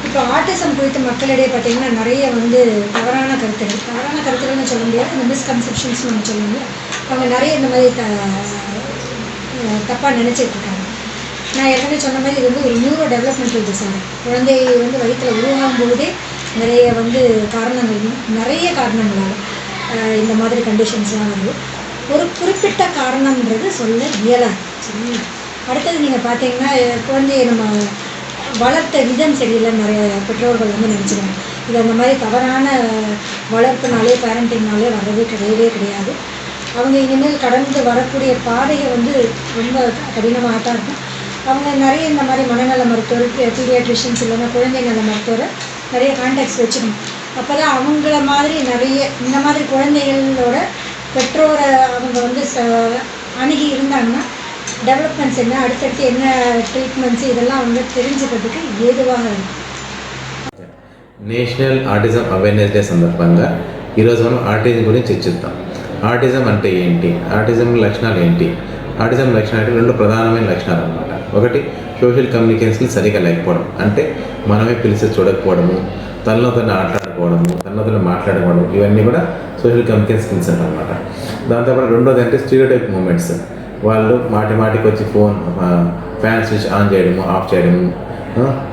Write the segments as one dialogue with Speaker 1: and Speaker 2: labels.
Speaker 1: இப்போ ஆட்டிசம் குறித்து மக்களிடையே பார்த்திங்கன்னா நிறைய வந்து தவறான கருத்துக்கள்னு சொல்ல முடியாது, இந்த மிஸ்கன்செப்ஷன்ஸ் நம்ம சொல்லுவோம். அவங்க நிறைய இந்த மாதிரி தப்பாக நினச்சிட்ருக்காங்க. நான் ஏற்கனவே சொன்ன மாதிரி இது வந்து ஒரு நியூரோ டெவலப்மெண்டல் டிசார்டர். குழந்தை வந்து வயிற்றில் உருவாகும் பொழுதே நிறைய வந்து நிறைய காரணங்களால் இந்த மாதிரி கண்டிஷன்ஸ்லாம் வருது. ஒரு குறிப்பிட்ட காரணம்ன்றது சொல்ல இயலாது. சரிங்களா? அடுத்தது நீங்கள் பார்த்தீங்கன்னா குழந்தையை நம்ம வளர்த்த விதம் சரியில்லைன்னு நிறைய பெற்றோர்கள் வந்து நினச்சிடுவாங்க. இது அந்த மாதிரி தவறான வளர்ப்புனாலே பேரண்டிங்னாலே வர்றது கிடையவே கிடையாது. அவங்க இனிமேல் கடந்து வரக்கூடிய பாதையை வந்து ரொம்ப கடினமாக தான் இருக்கும். அவங்க நிறைய இந்த மாதிரி மனநல மருத்துவர், பீடியாட்ரிஷியன்ஸ் இல்லைன்னா குழந்தை நல மருத்துவரை நிறைய கான்டாக்ட்ஸ் வச்சுக்கணும். அப்போ தான் அவங்கள மாதிரி நிறைய இந்த மாதிரி குழந்தைகளோட பெற்றோரை அவங்க வந்து அணுகி இருந்தாங்கன்னா డెవలప్మెంట్స్ என்ன, அடுத்தடுத்து என்ன ட்ரீட்மெంట్స్ இதெல்லாம் வந்து தெரிஞ்சுக்கிறதுக்கு ఏదువాக இருக்கும்.
Speaker 2: నేషనల్ ఆటిజం అవేర్నెస్ డే సందర్భంగా ఈరోజు మనం ఆటిజం గురించి చర్చిద్దాం. ఆటిజం అంటే ఏంటి, ఆటిజం లక్షణాలు ఏంటి? ఆటిజం లక్షణాలు రెండు ప్రధానమైన లక్షణాలు అన్నమాట. ఒకటి సోషల్ కమ్యూనికేషన్ సరిగా లేకపోవడం, అంటే మనమే పిలిచి చూడకపోవడము, తనలో తను ఆటలాడుకోవడము, తనలో తను మాట్లాడుకోవడం, ఇవన్నీ కూడా సోషల్ కమ్యూనికేషన్ స్కిల్స్ అన్నమాట. దాంతోపాటు రెండోది అంటే స్టీరియోటైప్ మూమెంట్స్. వాళ్ళు మాటికి వచ్చి ఫ్యాన్ స్విచ్ ఆన్ చేయడము, ఆఫ్ చేయడము,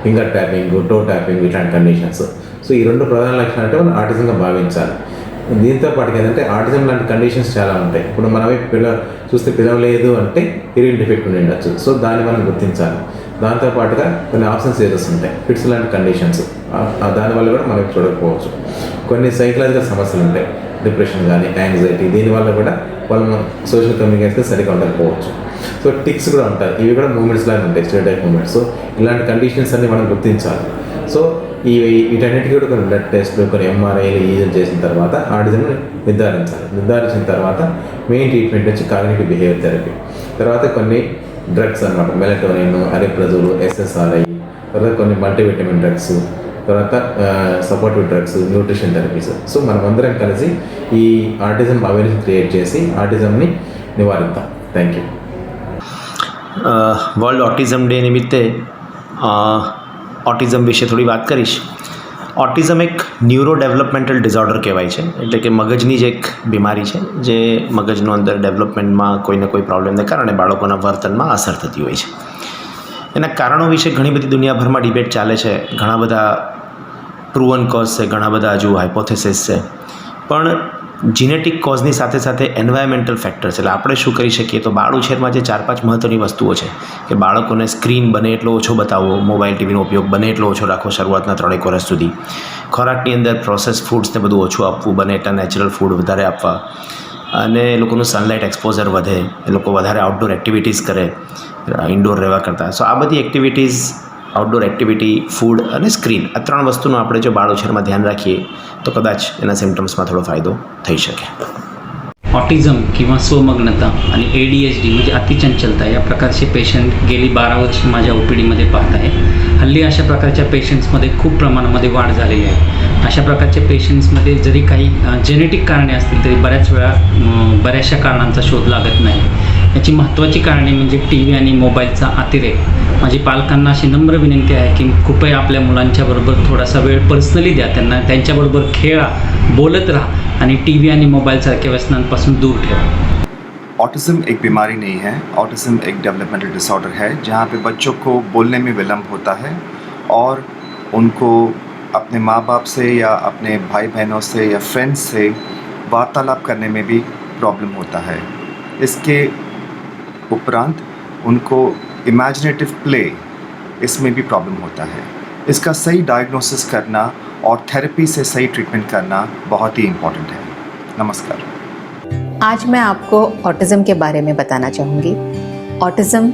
Speaker 2: ఫింగర్ ట్యాపింగ్, టో ట్యాపింగ్, ఇట్లాంటి కండిషన్స్. సో ఈ రెండు ప్రధాన లక్షణాలు అంటే మనం ఆటిజంగా భావించాలి. దీంతో పాటుగా ఏంటంటే ఆటిజం లాంటి కండిషన్స్ చాలా ఉంటాయి. ఇప్పుడు మనమే చూస్తే పిలవలేదు అంటే హీరింగ్ డిఫెక్ట్ ఉండి ఉండొచ్చు. సో దాన్ని మనం గుర్తించాలి. దాంతోపాటుగా కొన్ని ఆప్షన్స్ ఏరియస్ ఉంటాయి, ఫిట్స్ లాంటి కండిషన్స్, దానివల్ల కూడా మనకి చూడకపోవచ్చు. కొన్ని సైకలాజికల్ సమస్యలు ఉంటాయి, డిప్రెషన్ కానీ యాంగ్జైటీ, దీనివల్ల కూడా వాళ్ళు సోషల్ కమ్యూనికేషన్ సరిగ్గా ఉండకపోవచ్చు. సో టిక్స్ కూడా ఉంటాయి, ఇవి కూడా మూమెంట్స్ లాగా ఉంటాయి, స్టెరియోటైప్ మూమెంట్స్. సో ఇలాంటి కండిషన్స్ అన్ని మనం గుర్తించాలి. సో వీటన్నిటికీ కూడా కొన్ని బ్లడ్ టెస్ట్లు, కొన్ని ఎంఆర్ఐలు చేసిన తర్వాత ఆటిజంని నిర్ధారించిన తర్వాత మెయిన్ ట్రీట్మెంట్ వచ్చి కాగ్నిటివ్ బిహేవియర్ థెరపీ. తర్వాత కొన్ని డ్రగ్స్ అన్నమాట, మెలటోనిన్, అరిప్రజోల్, ఎస్ఎస్ఆర్ఐ, తర్వాత కొన్ని మల్టీవిటమిన్ డ్రగ్స్, తర్వాత supportive drugs, nutrition therapies. So మనమందరం కలిసి ఈ ఆటిజం అవేర్నెస్ క్రియేట్ చేసి ఆటిజంని నివారిద్దాం. Thank you.
Speaker 3: World autism day નિમિત્તે ઓટિઝમ વિશે થોડી વાત કરીશ. ઓટિઝમ એક ન્યુરો ડેવલપમેન્ટલ ડિઝોર્ડર કહેવાય છે, એટલે કે મગજની જ એક બીમારી છે જે મગજનો અંદર ડેવલપમેન્ટમાં કોઈને કોઈ પ્રોબ્લેમને કારણે બાળકોના વર્તનમાં અસર થતી હોય છે. એના કારણો વિશે ઘણી બધી દુનિયાભરમાં ડિબેટ ચાલે છે. ઘણા બધા પ્રૂવન કોઝ છે, ઘણા બધા હજુ હાઇપોથેસિસ છે. પણ જીનેટિક કોઝની સાથે સાથે એન્વાયરમેન્ટલ ફેક્ટર્સ, એટલે આપણે શું કરી શકીએ તો બાળ ઉછેરમાં જે 4-5 મહત્ત્વની વસ્તુઓ છે કે બાળકોને સ્ક્રીન બને એટલો ઓછો બતાવવો, મોબાઈલ ટીવીનો ઉપયોગ બને એટલો ઓછો રાખવો શરૂઆતના 3-1 વર્ષ સુધી, ખોરાકની અંદર પ્રોસેસ ફૂડ્સને બધું ઓછું આપવું, બને એટલા નેચરલ ફૂડ વધારે આપવા, અને એ લોકોનું સનલાઇટ એક્સપોઝર વધે, એ લોકો વધારે આઉટડોર એક્ટિવિટીઝ કરે ઇન્ડોર રહેવા કરતાં. સો આ બધી એક્ટિવિટીઝ, આઉટડોર એક્ટિવિટી, ફૂડ અને સ્ક્રીન, આ 3 વસ્તુનું આપણે જો બાળ ઉછેરમાં ध्यान રાખીએ તો કદાચ એના સિમ્ટમ્સમાં થોડો फायदो થઈ શકે.
Speaker 4: ऑटिझम किंवा स्वमग्नता आणि ADHD म्हणजे अतिचंचलता या प्रकारचे पेशंट गेली 12 वर्ष माझ्या OPDमध्ये पाहत आहे. हल्ली अशा प्रकारच्या पेशंट्समध्ये खूप प्रमाणामध्ये वाढ झालेली आहे. अशा प्रकारच्या पेशंट्समध्ये जरी काही जेनेटिक कारणे असतील तरी बऱ्याच वेळा बऱ्याचशा कारणांचा शोध लागत नाही. याची महत्त्वाची कारणे म्हणजे TV आणि मोबाईलचा अतिरेक. माझी पालकांना अशी नम्र विनंती आहे की कृपया आपल्या मुलांच्याबरोबर थोडासा वेळ पर्सनली द्या, त्यांना त्यांच्याबरोबर खेळा, बोलत राहा आणि TV आणि मोबाईलसारख्या व्यसनांपासून दूर ठेवा.
Speaker 5: ऑटिज़म एक बीमारी नहीं है. ऑटिज़म एक डेवलपमेंटल डिसऑर्डर है जहाँ पे बच्चों को बोलने में विलम्ब होता है और उनको अपने माँ बाप से या अपने भाई बहनों से या फ्रेंड्स से वार्तालाप करने में भी प्रॉब्लम होता है. इसके उपरांत उनको इमेजिनेटिव प्ले, इसमें भी प्रॉब्लम होता है. इसका सही डायग्नोसिस करना और थेरेपी से सही ट्रीटमेंट करना बहुत ही इम्पोर्टेंट है. नमस्कार.
Speaker 6: आज मैं आपको ऑटिज़म के बारे में बताना चाहूँगी. ऑटिज़म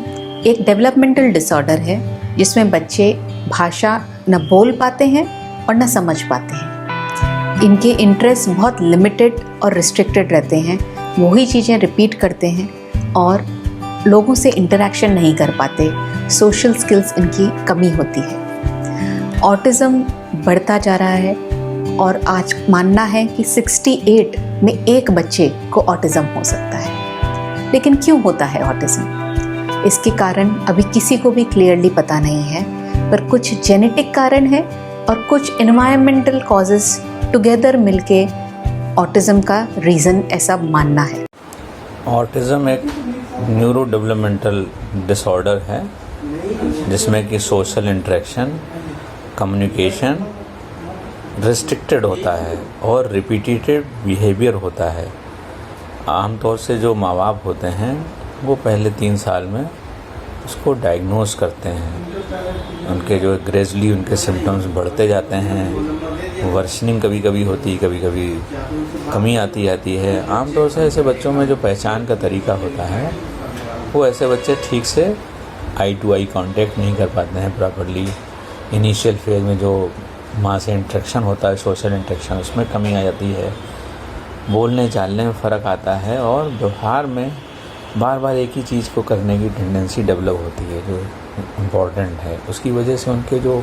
Speaker 6: एक डेवलपमेंटल डिसऑर्डर है जिसमें बच्चे भाषा न बोल पाते हैं और न समझ पाते हैं. इनके इंटरेस्ट बहुत लिमिटेड और रिस्ट्रिक्टेड रहते हैं. वही चीज़ें रिपीट करते हैं और लोगों से इंटरेक्शन नहीं कर पाते. सोशल स्किल्स इनकी कमी होती है. ऑटिज़म बढ़ता जा रहा है और आज मानना है कि 68 में एक बच्चे को ऑटिज़म हो सकता है. लेकिन क्यों होता है ऑटिज़म? इसके कारण अभी किसी को भी क्लियरली पता नहीं है, पर कुछ जेनेटिक कारण है और कुछ एनवायरमेंटल कॉजेस टुगेदर मिलके ऑटिज़म का रीज़न ऐसा मानना है।
Speaker 7: ऑटिज़म एक न्यूरो डेवलपमेंटल डिसऑर्डर है जिसमें कि सोशल इंटरेक्शन, कम्युनिकेशन रिस्ट्रिक्टेड होता है और रिपीटेटिव बिहेवियर होता है। आमतौर से जो माँ बाप होते हैं वो पहले 3 साल में उसको डायग्नोस करते हैं। उनके जो ग्रेजुअली उनके सिम्टम्स बढ़ते जाते हैं, वर्शनिंग कभी कभी होती, कभी कभी कमी आती है। आमतौर से ऐसे बच्चों में जो पहचान का तरीका होता है वो ऐसे बच्चे ठीक से आई टू आई कांटेक्ट नहीं कर पाते हैं प्रॉपर्ली। इनिशियल फेज में जो माँ से इंटरेक्शन होता है, सोशल इंटरेक्शन, उसमें कमी आ जाती है। बोलने चालने में फ़र्क आता है और व्यवहार में बार बार एक ही चीज़ को करने की टेंडेंसी डेवलप होती है जो इम्पॉर्टेंट है। उसकी वजह से उनके जो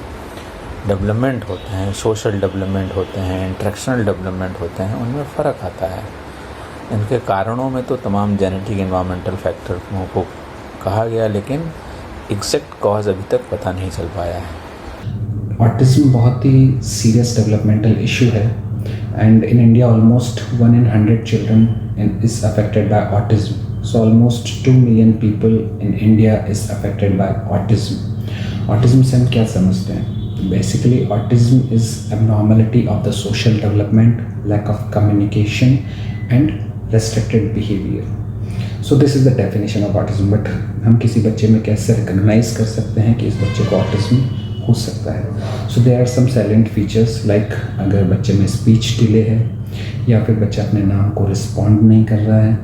Speaker 7: डेवलपमेंट होते हैं, सोशल डेवलपमेंट होते हैं, इंटरेक्शनल डेवलपमेंट होते हैं, उनमें फ़र्क आता है। इनके कारणों में तो तमाम जेनेटिक एनवायरमेंटल फैक्टरों को कहा गया, लेकिन एग्जैक्ट कॉज अभी तक पता नहीं चल पाया है।
Speaker 8: ऑटिज़म बहुत ही सीरियस डेवलपमेंटल इशू है and in India almost 1 in 100 children is affected by autism. So almost 2 million people in India is affected by autism. Autism से हम क्या समझते हैं? Basically autism is abnormality of the social development, lack of communication and restricted behavior. So this is the definition of autism. But हम किसी बच्चे में कैसे recognize कर सकते हैं कि इस बच्चे को autism हो सकता है? So there are some silent features like अगर बच्चे में स्पीच डिले है, या फिर बच्चा अपने नाम को रिस्पॉन्ड नहीं कर रहा है,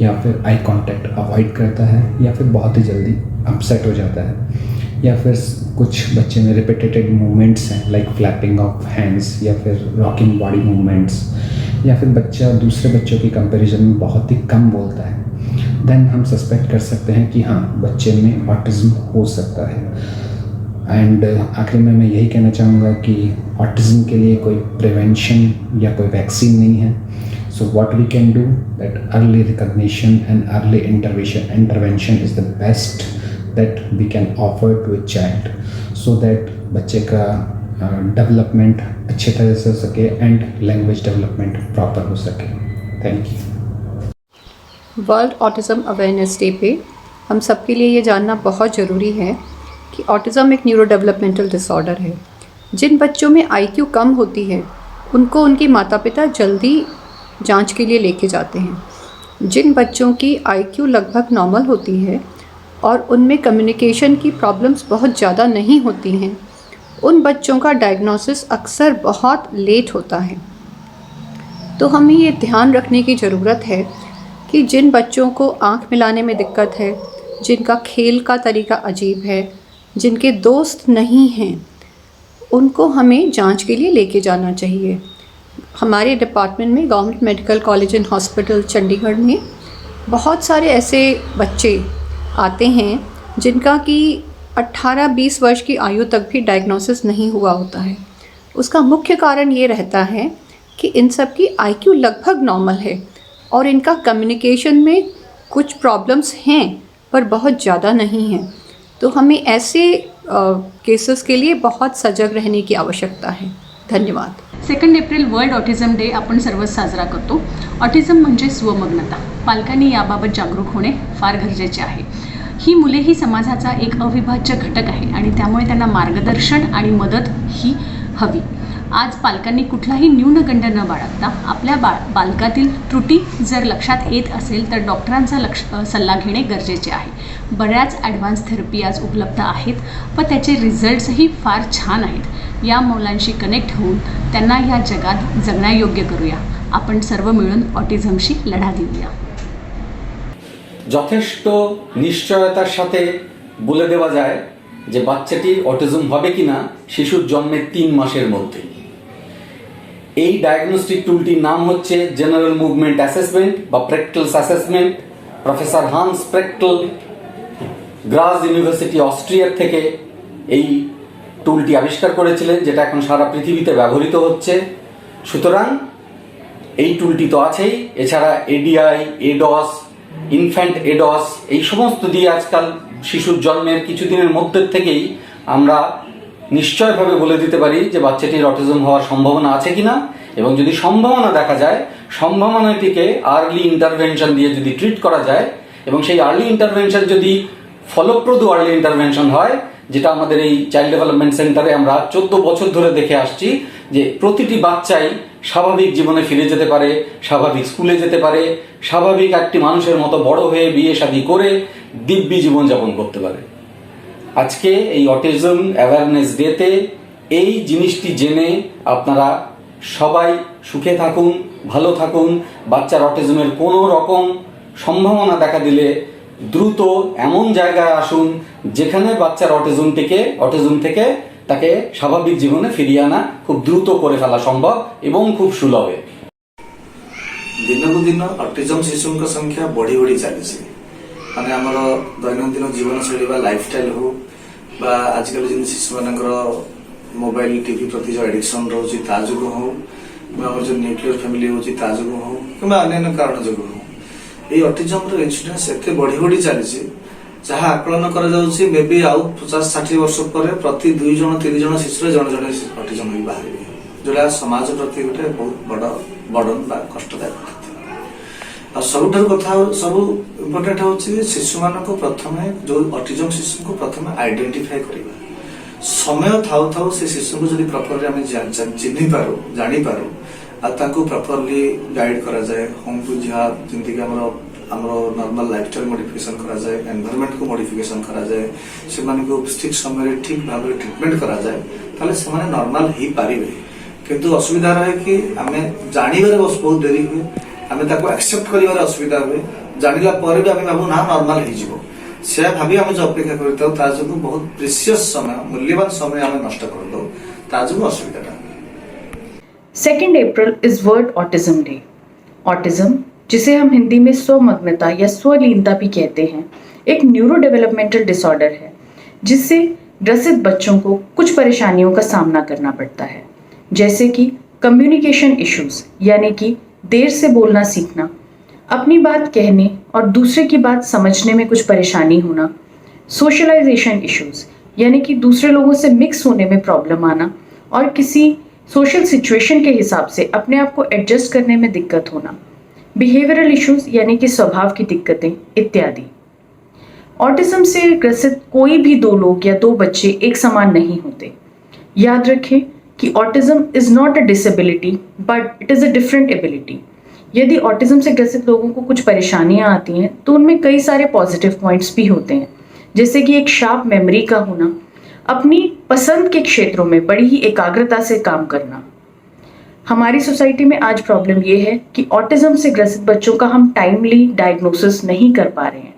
Speaker 8: या फिर आई कांटेक्ट अवॉइड करता है, या फिर बहुत ही जल्दी अपसेट हो जाता है, या फिर कुछ बच्चे में रिपीटेटेड मूवमेंट्स हैं लाइक फ्लैपिंग ऑफ हैंड्स या फिर रॉकिंग बॉडी मूवमेंट्स, या फिर बच्चा दूसरे बच्चों की कंपैरिजन में बहुत ही कम बोलता है, देन हम सस्पेक्ट कर सकते हैं कि हाँ बच्चे में ऑटिज़म हो सकता है। एंड आखिर में मैं यही कहना चाहूँगा कि ऑटिज़म के लिए कोई प्रिवेंशन या कोई वैक्सीन नहीं है। So what we can do that early recognition and early intervention is the best that we can offer to a child, so that बच्चे का डेवलपमेंट अच्छे तरह से हो सके एंड लैंग्वेज डेवलपमेंट प्रॉपर हो सके। Thank you.
Speaker 9: World autism awareness day पे हम सबके लिए ये जानना बहुत ज़रूरी है कि ऑटिज़म एक न्यूरो डेवलपमेंटल डिसऑर्डर है। जिन बच्चों में आईक्यू कम होती है उनको उनके माता पिता जल्दी जांच के लिए लेके जाते हैं। जिन बच्चों की आईक्यू लगभग नॉर्मल होती है और उनमें कम्युनिकेशन की प्रॉब्लम्स बहुत ज़्यादा नहीं होती हैं, उन बच्चों का डायग्नोसिस अक्सर बहुत लेट होता है। तो हमें ये ध्यान रखने की ज़रूरत है कि जिन बच्चों को आँख मिलाने में दिक्कत है, जिनका खेल का तरीका अजीब है, जिनके दोस्त नहीं हैं, उनको हमें जांच के लिए लेके जाना चाहिए। हमारे डिपार्टमेंट में government medical college and hospital Chandigarh में बहुत सारे ऐसे बच्चे आते हैं जिनका कि 18-20 वर्ष की आयु तक भी डायग्नोसिस नहीं हुआ होता है। उसका मुख्य कारण ये रहता है कि इन सब की आईक्यू लगभग नॉर्मल है और इनका कम्युनिकेशन में कुछ प्रॉब्लम्स हैं पर बहुत ज़्यादा नहीं हैं। तो हमें ऐसे केसेस के लिए बहुत सजग रहने की आवश्यकता है। धन्यवाद।
Speaker 10: 2 एप्रिल वर्ल्ड ऑटिझम डे आपण सर्वच साजरा करतो। ऑटिझम म्हणजे स्वमग्नता। पालकांनी याबाबत जागरूक होणे फार गरजेचे आहे। ही मुले ही समाजाचा एक अविभाज्य घटक आहे आणि त्यामुळे त्यांना मार्गदर्शन आणि मदत ही हवी। आज पालकांनी कुठलाही न्यूनगंड न बाळगता आपल्या बालकातील त्रुटी जर लक्षात येत असेल तर डॉक्टरांचा सल्ला घेणे गरजेचे आहे। बऱ्याच ॲडव्हान्स थेरपी आज उपलब्ध आहेत व त्याचे रिझल्ट्सही फार छान आहेत। या मुलांशी कनेक्ट होऊन त्यांना या जगात जगण्यायोग्य करूया। आपण सर्व मिळून ऑटिझमशी लढा देऊया।
Speaker 11: যথেষ্ট নিশ্চয়তার সাথে বলে দেওয়া যায় যে বাচ্চাটি অটিজম হবে কিনা শিশুর জন্মের 3 মাসের মধ্যে। এই ডায়াগনস্টিক টুলটির নাম হচ্ছে জেনারেল মুভমেন্ট অ্যাসেসমেন্ট বা Prechtl's assessment. Professor Hans Prechtl Graz university অস্ট্রিয়ার থেকে এই টুলটি আবিষ্কার করেছিলেন, যেটা এখন সারা পৃথিবীতে ব্যবহৃত হচ্ছে। সুতরাং এই টুলটি তো আছেই, এছাড়া এডিআই, এডস, ইনফ্যান্ট এডস এই সমস্ত দিয়ে আজকাল শিশুর জন্মের কিছুদিনের মধ্যে থেকেই আমরা নিশ্চয়ভাবে বলে দিতে পারি যে বাচ্চাটির অটিজম হওয়ার সম্ভাবনা আছে কিনা, এবং যদি সম্ভাবনা দেখা যায়, সম্ভাবনাটিকে আর্লি ইন্টারভেনশন দিয়ে যদি ট্রিট করা যায়, এবং সেই আর্লি ইন্টারভেনশন যদি ফলপ্রদ আর্লি ইন্টারভেনশন হয়, যেটা আমাদের এই চাইল্ড ডেভেলপমেন্ট সেন্টারে আমরা 14 বছর ধরে দেখে আসছি, যে প্রতিটি বাচ্চাই স্বাভাবিক জীবনে ফিরে যেতে পারে, স্বাভাবিক স্কুলে যেতে পারে, স্বাভাবিক একটি মানুষের মতো বড় হয়ে বিয়ে শাদী করে দিব্যি জীবনযাপন করতে পারে। আজকে এই অটিজম অ্যাওয়ারনেস ডেতে এই জিনিসটি জেনে আপনারা সবাই সুখে থাকুন, ভালো থাকুন। বাচ্চার অটিজমের কোনো রকম সম্ভাবনা দেখা দিলে দ্রুত এমন জায়গায় আসুন যেখানে বাচ্চার অটিজম থেকে তাকে স্বাভাবিক জীবনে ফিরিয়ে আনা খুব দ্রুত করে ফেলা সম্ভব এবং খুব সুলভে।
Speaker 12: ଦିନକୁ ଦିନ ଅଟିଜମ୍ ଶିଶୁଙ୍କ ସଂଖ୍ୟା ବଢ଼ି ବଢ଼ି ଚାଲିଛି। ମାନେ ଆମର ଦୈନନ୍ଦିନ ଜୀବନଶୈଳୀ ବା ଲାଇଫଷ୍ଟାଇଲ ହଉ ବା ଆଜିକାଲି ଯେମିତି ଶିଶୁମାନଙ୍କର ମୋବାଇଲ ଟିଭି ପ୍ରତି ଯେଉଁ ଆଡିକ୍ସନ ରହୁଛି ତା ଯୋଗୁଁ ହଉ ବା ଆମର ଯେଉଁ ନ୍ୟୁକ୍ଲିୟର ଫ୍ୟାମିଲି ହଉଛି ତା ଯୋଗୁଁ ହଉ କିମ୍ବା ଅନ୍ୟାନ୍ୟ କାରଣ ଯୋଗୁଁ ହଉ, এই ଅଟିଜମର ଇନ୍ସିଡେନ୍ସ ଏତେ ବଢ଼ି ବଢ଼ି ଚାଲିଛି ଯାହା ଆକଳନ କରାଯାଉଛି ମେ ବି ଆଉ 50-60 ବର୍ଷ ପରେ ପ୍ରତି 2 ଜଣ 3 ଜଣ ଶିଶୁରେ ଜଣେ ଜଣେ ଅଟିଜମ ହେଇ ବାହାରିବେ, ଯୋଉଟା ସମାଜ ପ୍ରତି ଗୋଟେ ବହୁତ ବଡ଼ ବର୍ଡନ ବା କଷ୍ଟଦାୟକ। ଆଉ ସବୁଠାରୁ କଥା ସବୁ ଇମ୍ପୋର୍ଟାଣ୍ଟ ହଉଛି ଶିଶୁମାନଙ୍କୁ ପ୍ରଥମେ ଯୋଉ ଅଟିଜମ ଶିଶୁଙ୍କୁ ପ୍ରଥମେ ଆଇଡେଣ୍ଟିଫାଏ କରିବା। ସମୟ ଥାଉ ଥାଉ ସେ ଶିଶୁଙ୍କୁ ଯଦି ପ୍ରପରଲି ଆମେ ଚିହ୍ନି ପାରୁ, ଜାଣିପାରୁ, ଆଉ ତାଙ୍କୁ ପ୍ରପରଲି ଗାଇଡ୍ କରାଯାଏ, ହୋମ୍ ଟୁ ଜିହାଦ ଯେମିତିକି ଆମର ନର୍ମାଲ ଲାଇଫଷ୍ଟାଇଲ ମଡିଫିକେସନ କରାଯାଏ, ଏନଭାରନମେଣ୍ଟକୁ ମଡିଫିକେସନ କରାଯାଏ, ସେମାନଙ୍କୁ ଠିକ ସମୟରେ ଠିକ ଭାବରେ ଟ୍ରିଟମେଣ୍ଟ କରାଯାଏ, ତାହେଲେ ସେମାନେ ନର୍ମାଲ ହେଇପାରିବେ। କିନ୍ତୁ ଅସୁବିଧା ରହେ କି ଆମେ ଜାଣିବାରେ ବହୁତ ଡେରି ହୁଏ, ଆମେ ତାକୁ ଆକ୍ସେପ୍ଟ କରିବାରେ ଅସୁବିଧା ହୁଏ, ଜାଣିଲା ପରେ ବି ଆମେ ଭାବୁ ନା ନର୍ମାଲ ହେଇଯିବ, ସେୟା ଭାବି ଆମେ ଯୋଉ ଅପେକ୍ଷା କରିଥାଉ ତା ଯୋଗୁଁ ବହୁତ ପ୍ରିସିୟସ୍ ସମୟ, ମୂଲ୍ୟବାନ ସମୟ ଆମେ ନଷ୍ଟ କରିଥାଉ, ତା ଯୋଗୁଁ ଅସୁବିଧାଟା।
Speaker 13: 2 April is world autism day. Autism, जिसे हम हिंदी में स्वमग्नता या स्वलीनता भी कहते हैं, एक न्यूरो डेवलपमेंटल डिसऑर्डर है जिससे ग्रसित बच्चों को कुछ परेशानियों का सामना करना पड़ता है, जैसे कि कम्युनिकेशन इश्यूज यानी कि देर से बोलना सीखना, अपनी बात कहने और दूसरे की बात समझने में कुछ परेशानी होना, सोशलाइजेशन इश्यूज यानी कि दूसरे लोगों से मिक्स होने में प्रॉब्लम आना और किसी सोशल सिचुएशन के हिसाब से अपने आप को एडजस्ट करने में दिक्कत होना, बिहेवियरल इश्यूज यानी कि स्वभाव की दिक्कतें इत्यादि। ऑटिज्म से ग्रसित कोई भी 2 लोग या 2 बच्चे एक समान नहीं होते। याद रखें कि autism is not a disability but it is a different ability. यदि ऑटिज्म से ग्रसित लोगों को कुछ परेशानियां आती हैं तो उनमें कई सारे पॉजिटिव पॉइंट्स भी होते हैं, जैसे कि एक शार्प मेमोरी का होना, अपनी पसंद के क्षेत्रों में बड़ी ही एकाग्रता से काम करना। हमारी सोसाइटी में आज प्रॉब्लम ये है कि ऑटिज्म से ग्रसित बच्चों का हम टाइमली डायग्नोसिस नहीं कर पा रहे हैं,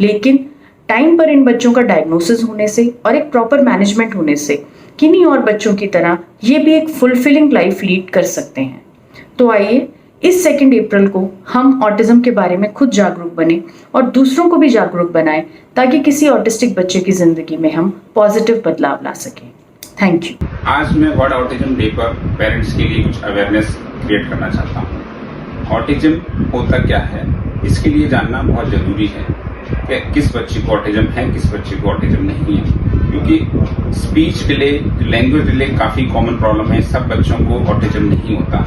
Speaker 13: लेकिन टाइम पर इन बच्चों का डायग्नोसिस होने से और एक प्रॉपर मैनेजमेंट होने से किन्हीं और बच्चों की तरह ये भी एक फुलफिलिंग लाइफ लीड कर सकते हैं। तो आइए इस 2 अप्रैल को हम ऑटिज्म के बारे में खुद जागरूक बने और दूसरों को भी जागरूक बनाएं ताकि किसी ऑटिस्टिक बच्चे की जिंदगी में हम पॉजिटिव बदलाव ला सकें। Thank you.
Speaker 14: आज मैं वर्ल्ड ऑटिज्म डे पर पेरेंट्स के लिए कुछ अवेयरनेस क्रिएट करना चाहता हूँ। ऑटिज्म होता क्या है, इसके लिए जानना बहुत ज़रूरी है कि किस बच्चे को ऑटिज्म है, किस बच्चे को ऑटिज्म नहीं है, क्योंकि स्पीच डिले, लैंग्वेज डिले काफ़ी कॉमन प्रॉब्लम है, सब बच्चों को ऑटिज्म नहीं होता।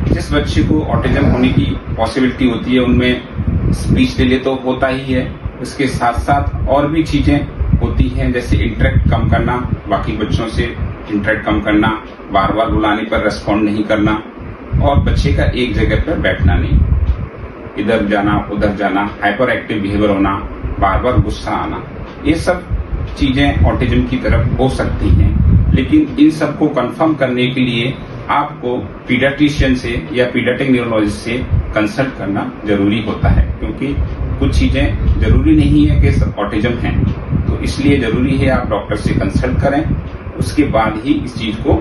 Speaker 14: जिस बच्चे को ऑटिज्म होने की पॉसिबिलिटी होती है उनमें स्पीच डिले तो होता ही है, उसके साथ साथ और भी चीज़ें होती हैं, जैसे इंटरेक्ट कम करना, बाकी बच्चों से इंटरेक्ट कम करना, बार बार बुलाने पर रेस्पॉन्ड नहीं करना, और बच्चे का एक जगह पर बैठना नहीं, इधर जाना उधर जाना, हाइपर एक्टिव बिहेवियर होना, बार बार गुस्सा आना, ये सब चीज़ें ऑटिज्म की तरफ हो सकती हैं। लेकिन इन सबको कंफर्म करने के लिए आपको पीडियाट्रिशियन से या पीडियाट्रिक न्यूरोलॉजिस्ट से कंसल्ट करना जरूरी होता है, क्योंकि कुछ चीज़ें जरूरी नहीं है कि सब ऑटिज्म हैं, तो इसलिए जरूरी है आप डॉक्टर से कंसल्ट करें, उसके बाद ही इस चीज़ को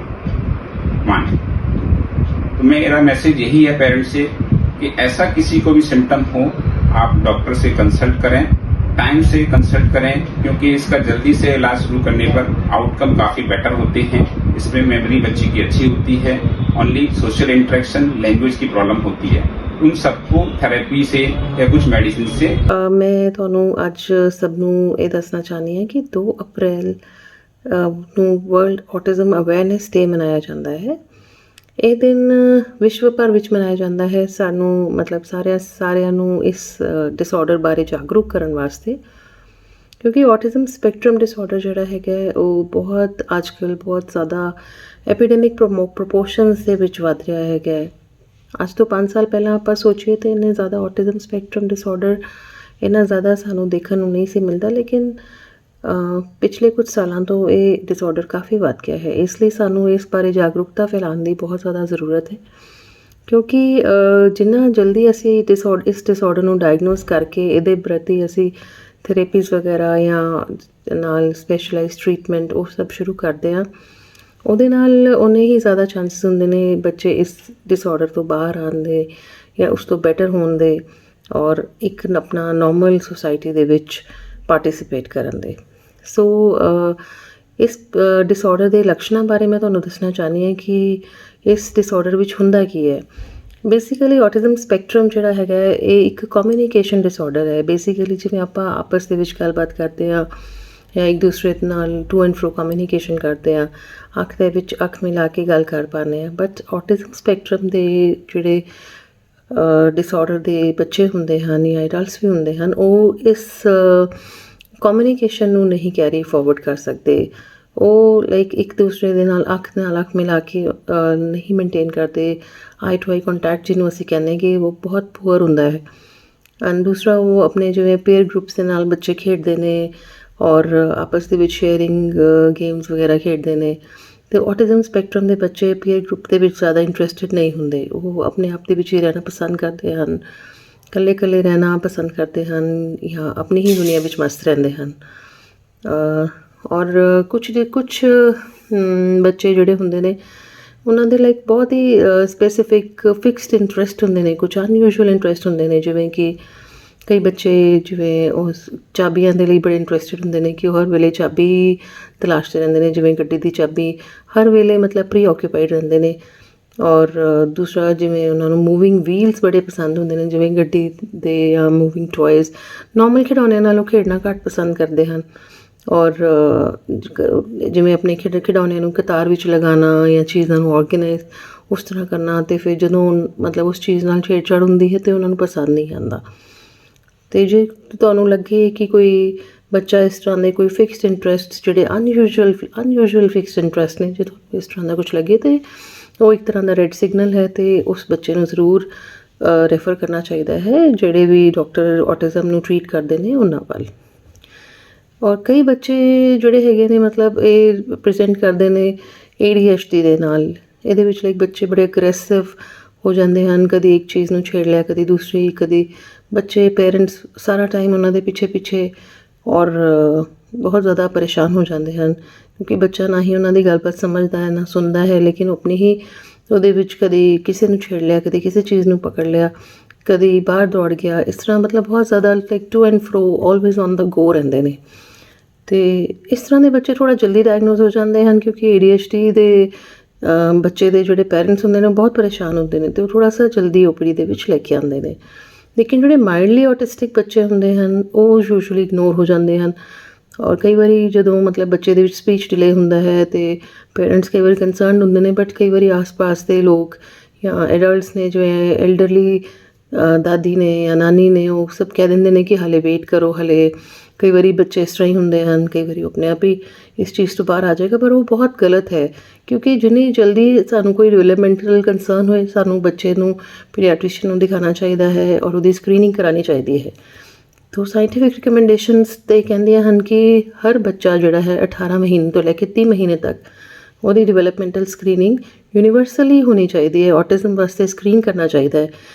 Speaker 14: मानें। तो मेरा मैसेज यही है पेरेंट्स से कि ऐसा किसी को भी सिम्टम हो आप डॉक्टर से कंसल्ट करें, टाइम से कंसल्ट करें, क्योंकि इसका जल्दी से इलाज शुरू करने पर आउटकम काफ़ी बेटर होते हैं। इसमें मेमोरी बच्ची की अच्छी होती है, ओनली सोशल इंटरेक्शन, लैंग्वेज की प्रॉब्लम होती है, उन सबको थेरेपी से या कुछ मेडिसिन से।
Speaker 15: मैं ਤੁਹਾਨੂੰ ਅੱਜ ਸਭ ਨੂੰ ਇਹ ਦੱਸਣਾ ਚਾਹਨੀ ਹਾਂ ਕਿ 2 ਅਪ੍ਰੈਲ ਨੂੰ ਵਰਲਡ ਆਟਿਜ਼ਮ ਅਵੇਅਰਨੈਸ ਡੇ ਮਨਾਇਆ ਜਾਂਦਾ ਹੈ। ਇਹ ਦਿਨ ਵਿਸ਼ਵ ਭਰ ਵਿੱਚ ਮਨਾਇਆ ਜਾਂਦਾ ਹੈ ਸਾਨੂੰ ਮਤਲਬ ਸਾਰਿਆਂ ਨੂੰ ਇਸ ਡਿਸਆਰਡਰ ਬਾਰੇ ਜਾਗਰੂਕ ਕਰਨ ਵਾਸਤੇ, ਕਿਉਂਕਿ ਆਟਿਜ਼ਮ ਸਪੈਕਟਰਮ ਡਿਸਆਰਡਰ ਜਿਹੜਾ ਹੈਗਾ ਉਹ ਬਹੁਤ ਅੱਜ ਕੱਲ੍ਹ ਬਹੁਤ ਜ਼ਿਆਦਾ ਐਪੀਡੈਮਿਕ ਪ੍ਰੋਪੋਰਸ਼ਨਸ ਦੇ ਵਿੱਚ ਵੱਧ ਰਿਹਾ ਹੈਗਾ। ਅੱਜ ਤੋਂ 5 ਸਾਲ ਪਹਿਲਾਂ ਆਪਾਂ ਸੋਚੀਏ ਤਾਂ ਇੰਨੇ ਜ਼ਿਆਦਾ ਆਟਿਜ਼ਮ ਸਪੈਕਟਰਮ ਡਿਸਆਰਡਰ ਇੰਨਾ ਜ਼ਿਆਦਾ ਸਾਨੂੰ ਦੇਖਣ ਨੂੰ ਨਹੀਂ ਸੀ ਮਿਲਦਾ, ਲੇਕਿਨ ਪਿਛਲੇ ਕੁਝ ਸਾਲਾਂ ਤੋਂ ਇਹ ਡਿਸਆਰਡਰ ਕਾਫੀ ਵੱਧ ਗਿਆ ਹੈ। ਇਸ ਲਈ ਸਾਨੂੰ ਇਸ ਬਾਰੇ ਜਾਗਰੂਕਤਾ ਫੈਲਾਉਣ ਦੀ ਬਹੁਤ ਜ਼ਿਆਦਾ ਜ਼ਰੂਰਤ ਹੈ, ਕਿਉਂਕਿ ਜਿੰਨਾ ਜਲਦੀ ਅਸੀਂ ਇਸ ਡਿਸਆਰਡਰ ਨੂੰ ਡਾਇਗਨੋਸ ਕਰਕੇ ਇਹਦੇ ਪ੍ਰਤੀ ਅਸੀਂ ਥੈਰੇਪੀਜ਼ ਵਗੈਰਾ ਜਾਂ ਨਾਲ ਸਪੈਸ਼ਲਾਈਜ਼ਡ ਟਰੀਟਮੈਂਟ ਉਹ ਸਭ ਸ਼ੁਰੂ ਕਰਦੇ ਹਾਂ, ਉਹਦੇ ਨਾਲ ਉਨੇ ਹੀ ਜ਼ਿਆਦਾ ਚਾਂਸਿਸ ਹੁੰਦੇ ਨੇ ਬੱਚੇ ਇਸ ਡਿਸਆਰਡਰ ਤੋਂ ਬਾਹਰ ਆਉਣ ਦੇ ਜਾਂ ਉਸ ਤੋਂ ਬੈਟਰ ਹੋਣ ਦੇ ਔਰ ਇੱਕ ਆਪਣਾ ਨੋਰਮਲ ਸੁਸਾਇਟੀ ਦੇ ਵਿੱਚ ਪਾਰਟੀਸਿਪੇਟ ਕਰਨ ਦੇ। ਸੋ ਇਸ ਡਿਸਆਰਡਰ ਦੇ ਲੱਛਣਾਂ ਬਾਰੇ ਮੈਂ ਤੁਹਾਨੂੰ ਦੱਸਣਾ ਚਾਹੁੰਦੀ ਹਾਂ ਕਿ ਇਸ ਡਿਸਆਰਡਰ ਵਿੱਚ ਹੁੰਦਾ ਕੀ ਹੈ। ਬੇਸਿਕਲੀ ਆਟਿਜ਼ਮ ਸਪੈਕਟਰਮ ਜਿਹੜਾ ਹੈਗਾ ਇਹ ਇੱਕ ਕਮਿਊਨੀਕੇਸ਼ਨ ਡਿਸਆਰਡਰ ਹੈ। ਬੇਸਿਕਲੀ ਜਿਵੇਂ ਆਪਾਂ ਆਪਸ ਦੇ ਵਿੱਚ ਗੱਲਬਾਤ ਕਰਦੇ ਹਾਂ ਜਾਂ ਇੱਕ ਦੂਸਰੇ ਨਾਲ ਟੂ ਐਂਡ ਫਰੋ ਕਮਿਊਨੀਕੇਸ਼ਨ ਕਰਦੇ ਹਾਂ, ਅੱਖ ਦੇ ਵਿੱਚ ਅੱਖ ਮਿਲਾ ਕੇ ਗੱਲ ਕਰ ਪਾਉਂਦੇ ਹਾਂ, ਬਟ ਆਟਿਜ਼ਮ ਸਪੈਕਟਰਮ ਦੇ ਜਿਹੜੇ ਡਿਸਆਰਡਰ ਦੇ ਬੱਚੇ ਹੁੰਦੇ ਹਨ ਜਾਂ ਐਡਲਟਸ ਵੀ ਹੁੰਦੇ ਹਨ, ਉਹ ਇਸ ਕਮਿਊਨੀਕੇਸ਼ਨ ਨੂੰ ਨਹੀਂ ਕੈਰੀ ਫੋਰਵਰਡ ਕਰ ਸਕਦੇ। ਉਹ ਲਾਈਕ ਇੱਕ ਦੂਸਰੇ ਦੇ ਨਾਲ ਅੱਖ ਮਿਲਾ ਕੇ ਨਹੀਂ ਮੇਨਟੇਨ ਕਰਦੇ। ਆਈ ਟੂ ਆਈ ਕੰਟੈਕਟ ਜਿਹਨੂੰ ਅਸੀਂ ਕਹਿੰਦੇ ਕਿ ਉਹ ਬਹੁਤ ਪੂਅਰ ਹੁੰਦਾ ਹੈ। ਐਂਡ ਦੂਸਰਾ ਉਹ ਆਪਣੇ ਜਿਵੇਂ ਪੇਅਰ ਗਰੁੱਪਸ ਦੇ ਨਾਲ ਬੱਚੇ ਖੇਡਦੇ ਨੇ ਔਰ ਆਪਸ ਦੇ ਵਿੱਚ ਸ਼ੇਅਰਿੰਗ ਗੇਮਸ ਵਗੈਰਾ ਖੇਡਦੇ ਨੇ, ਅਤੇ ਆਟਿਜ਼ਮ ਸਪੈਕਟਰਮ ਦੇ ਬੱਚੇ ਪੀਅਰ ਗਰੁੱਪ ਦੇ ਵਿੱਚ ਜ਼ਿਆਦਾ ਇੰਟਰਸਟਿਡ ਨਹੀਂ ਹੁੰਦੇ। ਉਹ ਆਪਣੇ ਆਪ ਦੇ ਵਿੱਚ ਹੀ ਰਹਿਣਾ ਪਸੰਦ ਕਰਦੇ ਹਨ, ਇਕੱਲੇ ਰਹਿਣਾ ਪਸੰਦ ਕਰਦੇ ਹਨ ਜਾਂ ਆਪਣੀ ਹੀ ਦੁਨੀਆ ਵਿੱਚ ਮਸਤ ਰਹਿੰਦੇ ਹਨ। ਔਰ ਕੁਛ ਬੱਚੇ ਜਿਹੜੇ ਹੁੰਦੇ ਨੇ ਉਹਨਾਂ ਦੇ ਲਾਈਕ ਬਹੁਤ ਹੀ ਸਪੈਸੀਫਿਕ ਫਿਕਸਡ ਇੰਟਰਸਟ ਹੁੰਦੇ ਨੇ, ਕੁਛ ਅਨਯੂਜੂਅਲ ਇੰਟਰਸਟ ਹੁੰਦੇ ਨੇ, ਜਿਵੇਂ ਕਿ ਕਈ ਬੱਚੇ ਜਿਵੇਂ ਉਸ ਚਾਬੀਆਂ ਦੇ ਲਈ ਬੜੇ ਇੰਟਰਸਟਿਡ ਹੁੰਦੇ ਨੇ ਕਿ ਉਹ ਹਰ ਵੇਲੇ ਚਾਬੀ ਤਲਾਸ਼ਦੇ ਰਹਿੰਦੇ ਨੇ, ਜਿਵੇਂ ਗੱਡੀ ਦੀ ਚਾਬੀ ਹਰ ਵੇਲੇ ਮਤਲਬ ਪ੍ਰੀ ਆਕਿਊਪਾਈਡ ਰਹਿੰਦੇ ਨੇ। ਔਰ ਦੂਸਰਾ ਜਿਵੇਂ ਉਹਨਾਂ ਨੂੰ ਮੂਵਿੰਗ ਵੀਲਸ ਬੜੇ ਪਸੰਦ ਹੁੰਦੇ ਨੇ, ਜਿਵੇਂ ਗੱਡੀ ਦੇ ਜਾਂ ਮੂਵਿੰਗ ਟੋਇਜ਼ ਨੋਰਮਲ ਖਿਡੌਣਿਆਂ ਨਾਲੋਂ ਖੇਡਣਾ ਘੱਟ ਪਸੰਦ ਕਰਦੇ ਹਨ। ਔਰ ਜਿਵੇਂ ਆਪਣੇ ਖਿਡੌਣਿਆਂ ਨੂੰ ਕਤਾਰ ਵਿੱਚ ਲਗਾਉਣਾ ਜਾਂ ਚੀਜ਼ਾਂ ਨੂੰ ਔਰਗੇਨਾਈਜ਼ ਉਸ ਤਰ੍ਹਾਂ ਕਰਨਾ, ਅਤੇ ਫਿਰ ਜਦੋਂ ਮਤਲਬ ਉਸ ਚੀਜ਼ ਨਾਲ ਛੇੜਛਾੜ ਹੁੰਦੀ ਹੈ ਤਾਂ ਉਹਨਾਂ ਨੂੰ ਪਸੰਦ ਨਹੀਂ ਆਉਂਦਾ। ਅਤੇ ਜੇ ਤੁਹਾਨੂੰ ਲੱਗੇ ਕਿ ਕੋਈ ਬੱਚਾ ਇਸ ਤਰ੍ਹਾਂ ਦੇ ਕੋਈ ਫਿਕਸਡ ਇੰਟਰਸਟ ਜਿਹੜੇ ਅਨਯੂਜੂਅਲ ਫਿਕਸਡ ਇੰਟਰਸਟ ਨੇ, ਜੇ ਤੁਹਾਨੂੰ ਇਸ ਤਰ੍ਹਾਂ ਦਾ ਕੁਛ ਲੱਗੇ ਤਾਂ ਉਹ ਇੱਕ ਤਰ੍ਹਾਂ ਦਾ ਰੈੱਡ ਸਿਗਨਲ ਹੈ ਅਤੇ ਉਸ ਬੱਚੇ ਨੂੰ ਜ਼ਰੂਰ ਰੈਫਰ ਕਰਨਾ ਚਾਹੀਦਾ ਹੈ ਜਿਹੜੇ ਵੀ ਡਾਕਟਰ ਆਟਿਜ਼ਮ ਨੂੰ ਟਰੀਟ ਕਰਦੇ ਨੇ ਉਹਨਾਂ ਵੱਲ। ਔਰ ਕਈ ਬੱਚੇ ਜਿਹੜੇ ਹੈਗੇ ਨੇ ਮਤਲਬ ਇਹ ਪ੍ਰੈਜ਼ੈਂਟ ਕਰਦੇ ਨੇ ADHD ਦੇ ਨਾਲ। ਇਹਦੇ ਵਿੱਚ ਲਾਈਕ ਬੱਚੇ ਬੜੇ ਅਗਰੈਸਿਵ ਹੋ ਜਾਂਦੇ ਹਨ, ਕਦੀ ਇੱਕ ਚੀਜ਼ ਨੂੰ ਛੇੜ ਲਿਆ, ਕਦੀ ਦੂਸਰੀ, ਕਦੀ ਬੱਚੇ ਪੇਰੈਂਟਸ ਸਾਰਾ ਟਾਈਮ ਉਹਨਾਂ ਦੇ ਪਿੱਛੇ ਔਰ ਬਹੁਤ ਜ਼ਿਆਦਾ ਪਰੇਸ਼ਾਨ ਹੋ ਜਾਂਦੇ ਹਨ, ਕਿਉਂਕਿ ਬੱਚਾ ਨਾ ਹੀ ਉਹਨਾਂ ਦੀ ਗੱਲਬਾਤ ਸਮਝਦਾ ਹੈ ਨਾ ਸੁਣਦਾ ਹੈ, ਲੇਕਿਨ ਆਪਣੀ ਹੀ ਉਹਦੇ ਵਿੱਚ ਕਦੀ ਕਿਸੇ ਨੂੰ ਛੇੜ ਲਿਆ, ਕਦੀ ਕਿਸੇ ਚੀਜ਼ ਨੂੰ ਪਕੜ ਲਿਆ, ਕਦੀ ਬਾਹਰ ਦੌੜ ਗਿਆ, ਇਸ ਤਰ੍ਹਾਂ ਮਤਲਬ ਬਹੁਤ ਜ਼ਿਆਦਾ like to and fro always on the go ਰਹਿੰਦੇ ਨੇ। ਅਤੇ ਇਸ ਤਰ੍ਹਾਂ ਦੇ ਬੱਚੇ ਥੋੜ੍ਹਾ ਜਲਦੀ ਡਾਇਗਨੋਜ਼ ਹੋ ਜਾਂਦੇ ਹਨ, ਕਿਉਂਕਿ ADHD ਦੇ ਬੱਚੇ ਦੇ ਜਿਹੜੇ ਪੈਰੈਂਟਸ ਹੁੰਦੇ ਨੇ ਉਹ ਬਹੁਤ ਪਰੇਸ਼ਾਨ ਹੁੰਦੇ ਨੇ ਅਤੇ ਉਹ ਥੋੜ੍ਹਾ ਸਾ ਜਲਦੀ OPD ਦੇ ਵਿੱਚ ਲੈ ਕੇ ਆਉਂਦੇ ਨੇ। ਲੇਕਿਨ ਜਿਹੜੇ ਮਾਈਲਡਲੀ ਆਟਿਸਟਿਕ ਬੱਚੇ ਹੁੰਦੇ ਹਨ ਉਹ ਯੂਜੂਅਲੀ ਇਗਨੋਰ ਹੋ ਜਾਂਦੇ ਹਨ। ਔਰ ਕਈ ਵਾਰੀ ਜਦੋਂ ਮਤਲਬ ਬੱਚੇ ਦੇ ਵਿੱਚ ਸਪੀਚ ਡਿਲੇ ਹੁੰਦਾ ਹੈ ਅਤੇ ਪੇਰੈਂਟਸ ਕਈ ਵਾਰੀ ਕੰਸਰਨ ਹੁੰਦੇ ਨੇ, ਬਟ ਕਈ ਵਾਰੀ ਆਸ-ਪਾਸ ਦੇ ਲੋਕ ਜਾਂ ਐਡਲਟਸ ਨੇ ਜਿਵੇਂ ਐਲਡਰਲੀ ਦਾਦੀ ਨੇ ਜਾਂ ਨਾਨੀ ਨੇ, ਉਹ ਸਭ ਕਹਿ ਦਿੰਦੇ ਨੇ ਕਿ ਹਾਲੇ ਵੇਟ ਕਰੋ, ਹਾਲੇ। ਕਈ ਵਾਰੀ ਬੱਚੇ ਇਸ ਤਰ੍ਹਾਂ ਹੀ ਹੁੰਦੇ ਹਨ, ਕਈ ਵਾਰੀ ਆਪਣੇ ਆਪ ਹੀ ਇਸ ਚੀਜ਼ ਤੋਂ ਬਾਹਰ ਆ ਜਾਏਗਾ, ਪਰ ਉਹ ਬਹੁਤ ਗਲਤ ਹੈ, ਕਿਉਂਕਿ ਜਿੰਨੀ ਜਲਦੀ ਸਾਨੂੰ ਕੋਈ ਡਿਵੈਲਪਮੈਂਟਲ ਕੰਸਰਨ ਹੋਏ ਸਾਨੂੰ ਬੱਚੇ ਨੂੰ ਪੀਡੀਆਟ੍ਰੀਸ਼ੀਅਨ ਨੂੰ ਦਿਖਾਉਣਾ ਚਾਹੀਦਾ ਹੈ ਔਰ ਉਹਦੀ ਸਕਰੀਨਿੰਗ ਕਰਾਉਣੀ ਚਾਹੀਦੀ ਹੈ। ਤੋ ਸਾਇੰਟੀਫਿਕ ਰਿਕਮੈਂਡੇਸ਼ਨਸ ਤੇ ਕਹਿੰਦੀਆਂ ਹਨ ਕਿ ਹਰ ਬੱਚਾ ਜਿਹੜਾ ਹੈ 18 ਮਹੀਨੇ ਤੋਂ ਲੈ ਕੇ 30 ਮਹੀਨੇ ਤੱਕ ਉਹਦੀ ਡਿਵੈਲਪਮੈਂਟਲ ਸਕਰੀਨਿੰਗ ਯੂਨੀਵਰਸਲੀ ਹੋਣੀ ਚਾਹੀਦੀ ਹੈ। ਆਟਿਜ਼ਮ ਵਾਸਤੇ ਸਕਰੀਨ ਕਰਨਾ ਚਾਹੀਦਾ ਹੈ।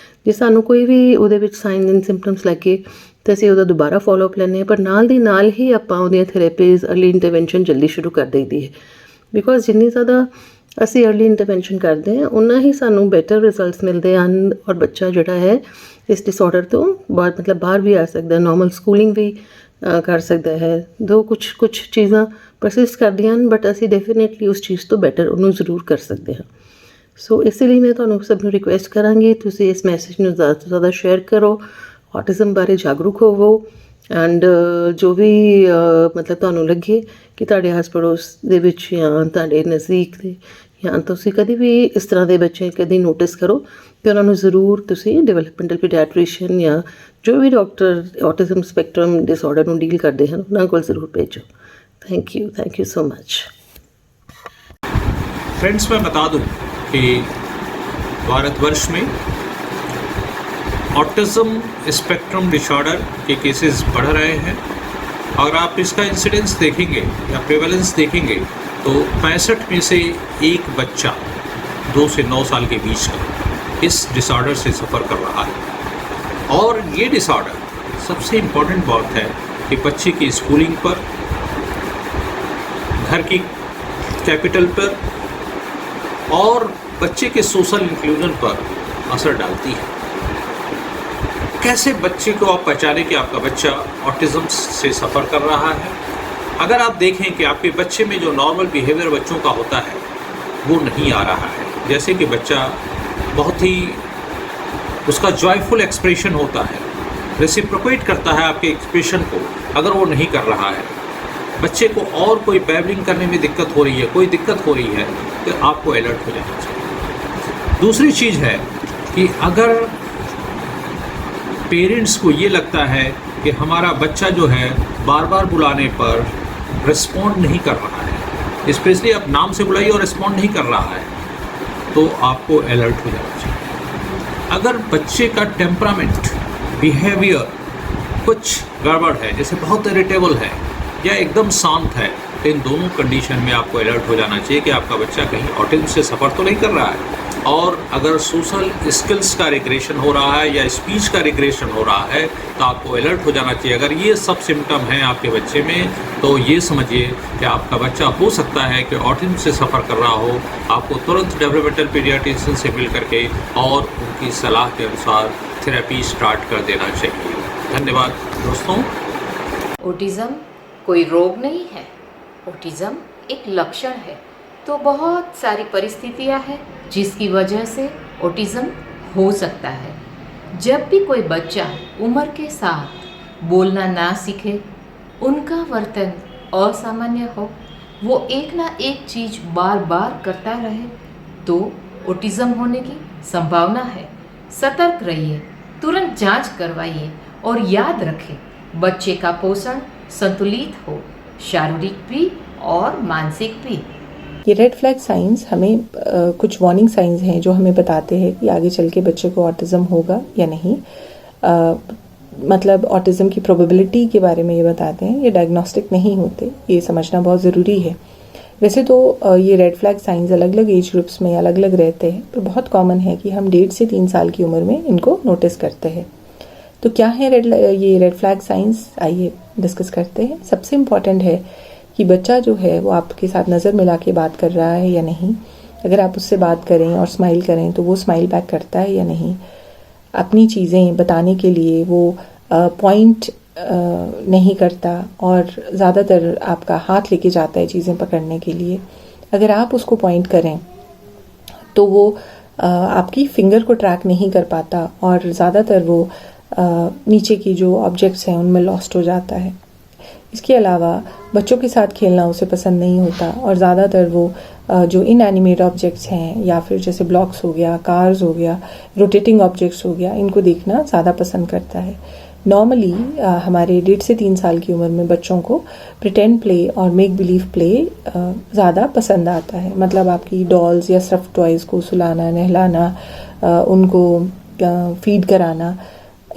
Speaker 15: ਜੇ ਸਾਨੂੰ ਕੋਈ ਵੀ ਉਹਦੇ ਵਿੱਚ ਸਾਈਨਸ ਐਂਡ ਸਿੰਪਟਮਸ ਲੱਗੇ ਤਾਂ ਅਸੀਂ ਉਹਦਾ ਦੁਬਾਰਾ ਫੋਲੋਅਪ ਲੈਂਦੇ ਹਾਂ, ਪਰ ਨਾਲ ਦੀ ਨਾਲ ਹੀ ਆਪਾਂ ਉਹਦੀਆਂ ਥੈਰੇਪੀਜ਼ ਅਰਲੀ ਇੰਟਰਵੈਂਸ਼ਨ ਜਲਦੀ ਸ਼ੁਰੂ ਕਰ ਦਈਦੀ ਹੈ, ਬਿਕੋਜ਼ ਜਿੰਨੀ ਜ਼ਿਆਦਾ ਅਸੀਂ ਅਰਲੀ ਇੰਟਰਵੈਂਸ਼ਨ ਕਰਦੇ ਹਾਂ ਉਨਾ ਹੀ ਸਾਨੂੰ ਬੈਟਰ ਰਿਜ਼ਲਟਸ ਮਿਲਦੇ ਹਨ ਔਰ ਬੱਚਾ ਜਿਹੜਾ ਹੈ ਇਸ ਡਿਸਆਰਡਰ ਤੋਂ ਬਹੁਤ ਮਤਲਬ ਬਾਹਰ ਵੀ ਆ ਸਕਦਾ, ਨੋਰਮਲ ਸਕੂਲਿੰਗ ਵੀ ਕਰ ਸਕਦਾ ਹੈ। ਦੋ ਕੁਛ ਚੀਜ਼ਾਂ ਪਰਸਿਸਟ ਕਰਦੀਆਂ ਹਨ, ਬਟ ਅਸੀਂ ਡੈਫੀਨੇਟਲੀ ਉਸ ਚੀਜ਼ ਤੋਂ ਬੈਟਰ ਉਹਨੂੰ ਜ਼ਰੂਰ ਕਰ ਸਕਦੇ ਹਾਂ। ਸੋ ਇਸ ਲਈ ਮੈਂ ਤੁਹਾਨੂੰ ਸਭ ਨੂੰ ਰਿਕੁਐਸਟ ਕਰਾਂਗੀ ਤੁਸੀਂ ਇਸ ਮੈਸੇਜ ਨੂੰ ਜ਼ਿਆਦਾ ਤੋਂ ਜ਼ਿਆਦਾ ਸ਼ੇਅਰ ਕਰੋ, ਆਟਿਜ਼ਮ ਬਾਰੇ ਜਾਗਰੂਕ ਹੋਵੋ ਐਂਡ ਜੋ ਵੀ ਮਤਲਬ ਤੁਹਾਨੂੰ ਲੱਗੇ ਕਿ ਤੁਹਾਡੇ ਆਸ ਪੜੋਸ ਦੇ ਵਿੱਚ ਜਾਂ ਤੁਹਾਡੇ ਨਜ਼ਦੀਕ ਦੇ ਜਾਂ ਤੁਸੀਂ ਕਦੇ ਵੀ ਇਸ ਤਰ੍ਹਾਂ ਦੇ ਬੱਚੇ ਕਦੇ ਨੋਟਿਸ ਕਰੋ ਤੇ ਉਹਨਾਂ ਨੂੰ ਜ਼ਰੂਰ ਤੁਸੀਂ ਡਿਵੈਲਪਮੈਂਟਲ ਪੀਡੀਆਟ੍ਰੀਸ਼ੀਅਨ ਜਾਂ ਜੋ ਵੀ ਡਾਕਟਰ ਆਟਿਜ਼ਮ ਸਪੈਕਟਰਮ ਡਿਸਆਰਡਰ ਨੂੰ ਡੀਲ करते हैं ਉਹਨਾਂ ਕੋਲ ਜ਼रूर भेजो। Thank you so much.
Speaker 16: Friends, मैं बता दूं कि भारतवर्ष में ऑटिज्म स्पेक्ट्रम डिसऑर्डर के केसेस बढ़ रहे हैं। अगर आप इसका इंसिडेंस देखेंगे या प्रेवलेंस देखेंगे तो 65 में से एक बच्चा 2 से 9 साल के बीच का इस डिसऑर्डर से सफ़र कर रहा है। और ये डिसऑर्डर सबसे इम्पॉर्टेंट बात है कि बच्चे की स्कूलिंग पर, घर की कैपिटल पर और बच्चे के सोशल इंक्लूजन पर असर डालती है। कैसे बच्चे को आप पहचानें कि आपका बच्चा ऑटिज़म से सफ़र कर रहा है? अगर आप देखें कि आपके बच्चे में जो नॉर्मल बिहेवियर बच्चों का होता है वो नहीं आ रहा है, जैसे कि बच्चा बहुत ही उसका जॉयफुल एक्सप्रेशन होता है, रेसिप्रोकेट करता है आपके एक्सप्रेशन को, अगर वो नहीं कर रहा है, बच्चे को और कोई बैबलिंग करने में दिक्कत हो रही है, कोई दिक्कत हो रही है, तो आपको अलर्ट हो जाना चाहिए। दूसरी चीज़ है कि अगर पेरेंट्स को ये लगता है कि हमारा बच्चा जो है बार बार बुलाने पर रिस्पॉन्ड नहीं कर रहा है, स्पेशली आप नाम से बुलाइए और रिस्पॉन्ड नहीं कर रहा है, तो आपको अलर्ट हो जाना चाहिए। अगर बच्चे का टेम्परामेंट, बिहेवियर कुछ गड़बड़ है, जैसे बहुत इरिटेबल है या एकदम शांत है, तो इन दोनों कंडीशन में आपको अलर्ट हो जाना चाहिए कि आपका बच्चा कहीं ऑटिज्म से सफ़र तो नहीं कर रहा है। और अगर सोशल स्किल्स का रिग्रेशन हो रहा है या स्पीच का रिग्रेशन हो रहा है तो आपको अलर्ट हो जाना चाहिए। अगर ये सब सिम्टम हैं आपके बच्चे में तो ये समझिए कि आपका बच्चा हो सकता है कि ऑटिज्म से सफ़र कर रहा हो। आपको तुरंत डेवलपमेंटल पीडियाट्रिशियन से मिल करके और उनकी सलाह के अनुसार थेरेपी स्टार्ट कर देना चाहिए। धन्यवाद दोस्तों।
Speaker 6: ऑटिज़म कोई रोग नहीं है, ऑटिज़म एक लक्षण है। तो बहुत सारी परिस्थितियां हैं जिसकी वजह से ऑटिज़म हो सकता है। जब भी कोई बच्चा उम्र के साथ बोलना ना सीखे, उनका वर्तन असामान्य हो, वो एक ना एक चीज़ बार बार करता रहे, तो ऑटिज़म होने की संभावना है। सतर्क रहिए, तुरंत जांच करवाइए और याद रखें, बच्चे का पोषण संतुलित हो, शारीरिक भी और मानसिक भी।
Speaker 17: ये रेड फ्लैग साइंस हमें कुछ वार्निंग साइंस हैं जो हमें बताते हैं कि आगे चल के बच्चे को ऑटिज़म होगा या नहीं। मतलब ऑटिज़म की प्रोबेबिलिटी के बारे में ये बताते हैं, ये डायग्नोस्टिक नहीं होते, ये समझना बहुत ज़रूरी है। वैसे तो ये रेड फ्लैग साइंस अलग अलग एज ग्रुप्स में अलग अलग रहते हैं, पर बहुत कॉमन है कि हम 1.5 से 3 साल की उम्र में इनको नोटिस करते हैं। तो क्या है ये रेड फ्लैग साइंस, आइए डिस्कस करते हैं। सबसे इम्पॉर्टेंट है कि बच्चा जो है वो आपके साथ नज़र मिला के बात कर रहा है या नहीं। अगर आप उससे बात करें और स्माइल करें तो वो स्माइल बैक करता है या नहीं। अपनी चीज़ें बताने के लिए वो पॉइंट नहीं करता और ज़्यादातर आपका हाथ लेके जाता है चीज़ें पकड़ने के लिए। अगर आप उसको पॉइंट करें तो वो आपकी फिंगर को ट्रैक नहीं कर पाता और ज़्यादातर वो नीचे की जो ऑब्जेक्ट्स हैं उनमें लॉस्ट हो जाता है। इसके अलावा बच्चों के साथ खेलना उसे पसंद नहीं होता और ज़्यादातर वो जो इनएनिमेट ऑब्जेक्ट्स हैं या फिर जैसे ब्लॉक्स हो गया, कार्स हो गया, रोटेटिंग ऑब्जेक्ट्स हो गया, इनको देखना ज़्यादा पसंद करता है। नॉर्मली हमारे 1.5 से 3 साल की उम्र में बच्चों को प्रिटेंड प्ले और मेक बिलीव प्ले ज़्यादा पसंद आता है। मतलब आपकी डॉल्स या स्टफ्ड टॉयज़ को सुलाना, नहलाना, उनको फीड कराना,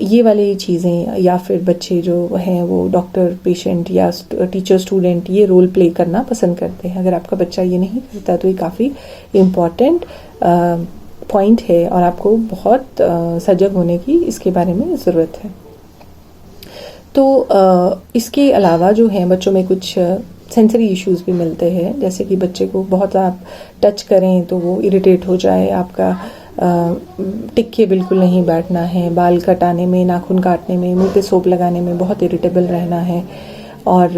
Speaker 17: ये वाली चीज़ें, या फिर बच्चे जो हैं वो डॉक्टर पेशेंट या टीचर स्टूडेंट ये रोल प्ले करना पसंद करते हैं। अगर आपका बच्चा ये नहीं करता तो ये काफ़ी इम्पॉर्टेंट पॉइंट है और आपको बहुत सजग होने की इसके बारे में ज़रूरत है। तो इसके अलावा जो है बच्चों में कुछ सेंसरी इश्यूज़ भी मिलते हैं, जैसे कि बच्चे को बहुत आप टच करें तो वो इरिटेट हो जाए, आपका टिक के बिल्कुल नहीं बैठना है, बाल कटाने में, नाखून काटने में, मुंह पे सोप लगाने में बहुत इरिटेबल रहना है, और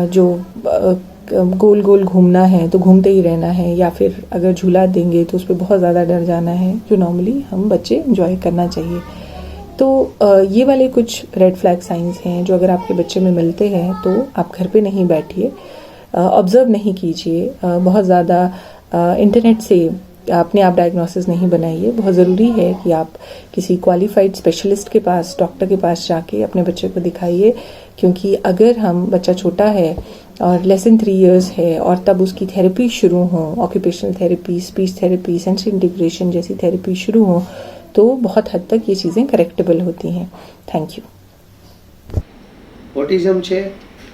Speaker 17: जो गोल गोल घूमना है तो घूमते ही रहना है, या फिर अगर झूला देंगे तो उस पर बहुत ज़्यादा डर जाना है, जो नॉर्मली हम बच्चे एंजॉय करना चाहिए। तो ये वाले कुछ रेड फ्लैग साइंस हैं जो अगर आपके बच्चे में मिलते हैं तो आप घर पे नहीं बैठिए, ऑब्ज़र्व नहीं कीजिए, बहुत ज़्यादा इंटरनेट से अपने आप डायग्नोसिस नहीं बनाइए। बहुत ज़रूरी है कि आप किसी क्वालिफाइड स्पेशलिस्ट के पास, डॉक्टर के पास जाके अपने बच्चे को दिखाइए, क्योंकि अगर हम बच्चा छोटा है और लेस देन 3 इयर्स है और तब उसकी थेरेपी शुरू हो, occupational therapy, speech therapy, sensory integration जैसी थेरेपी शुरू हो, तो बहुत हद तक ये चीज़ें करेक्टेबल होती हैं। Thank you.
Speaker 18: ઓટિઝમ છે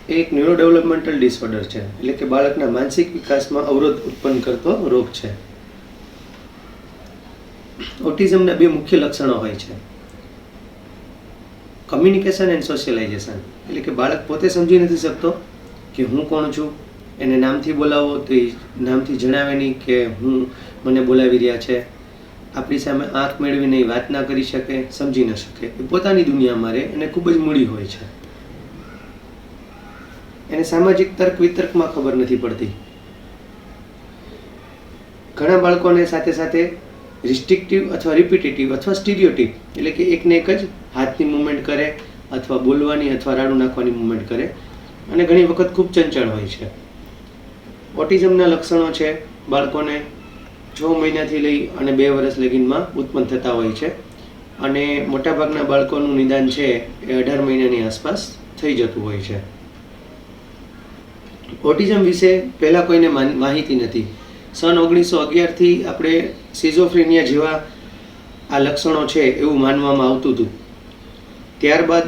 Speaker 18: એ એક ન્યુરો ડેવલપમેન્ટલ ડિસઓર્ડર છે, એટલે કે બાળકના માનસિક વિકાસમાં અવરોધ ઉત્પન્ન કરતો રોગ છે. ઓટિઝમના 2 મુખ્ય લક્ષણો હોય છે, કમ્યુનિકેશન એન્ડ સોશિયલાઇઝેશન, એટલે કે બાળક પોતે સમજી નથી શકતો કે હું કોણ છું, એને નામથી બોલાવો તો એ નામથી જણાવે નહીં કે હું મને બોલાવી રહ્યા છે, આપણી સામે આંખ મેળવીને વાત ના કરી શકે, સમજી ન શકે, એ પોતાની દુનિયામાં રહે અને ખૂબ જ મૂડી હોય છે. એને સામાજિક તર્ક વિતર્કમાં ખબર નથી પડતી. ઘણા બાળકોને સાથે સાથે રિસ્ટ્રિક્ટિવ અથવા રિપીટેટિવ અથવા સ્ટીરિયોટિપ, એટલે કે એકને એક જ હાથની મૂવમેન્ટ કરે અથવા બોલવાની અથવા રાડું નાખવાની મૂવમેન્ટ કરે, અને ઘણી વખત ખૂબ ચંચળ હોય છે. ઓટિઝમના લક્ષણો છે બાળકોને 6 મહિનાથી લઈ અને 2 વર્ષ લગીનમાં ઉત્પન્ન થતા હોય છે, અને મોટાભાગના બાળકોનું નિદાન છે એ 18 મહિનાની આસપાસ થઈ જતું હોય છે. ઓટિઝમ વિશે પહેલાં કોઈને માહિતી નથી. સન 1911થી આપણે સિઝોફ્રેનિયા જેવા આ લક્ષણો છે એવું માનવામાં આવતું હતું. ત્યારબાદ